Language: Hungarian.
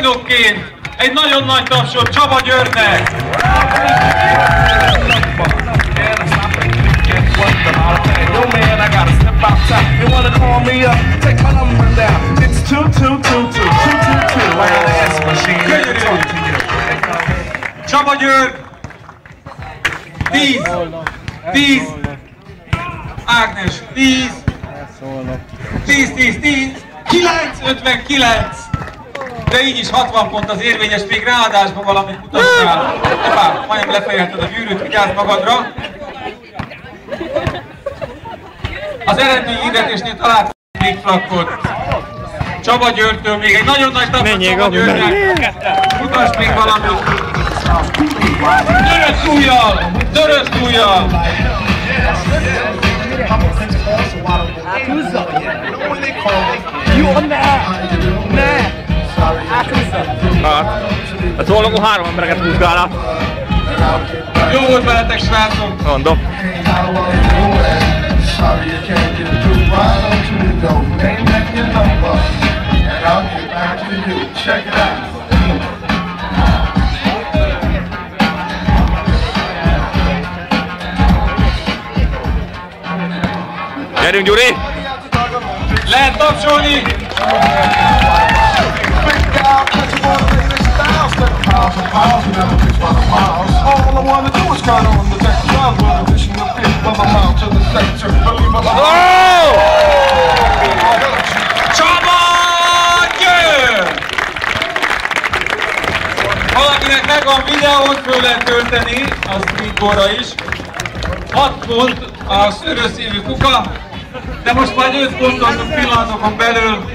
bajnokként egy nagyon nagy tapsot Csaba Györgynek! Csaba György 10, Ágnes 10, 9,59, de így is 60 pont az érvényes, még ráadásban valamit mutassál. Epá, majdnem lefejelted a gyűrűt, vigyázz magadra. Az eredmény hirdetésnél találtam még flakkot. Csaba Györgytől még egy nagyon nagy tapsot Csaba Györgynek. Mutasd még valamit. Törött ujjal! Áthúzza! Jó, ne! Áthúzza! A tologó 3 embereket húzgál át. Jó volt veletek, srácok! Mondom. Gyerünk, Gyuri! Lehet tapsolni! Csaba György! Valakinek megvan videót, föl lehet tölteni, a streetballra is. 6 pont a szőrösszívű kuka, de most majd 5 pontot a pillanatokon belül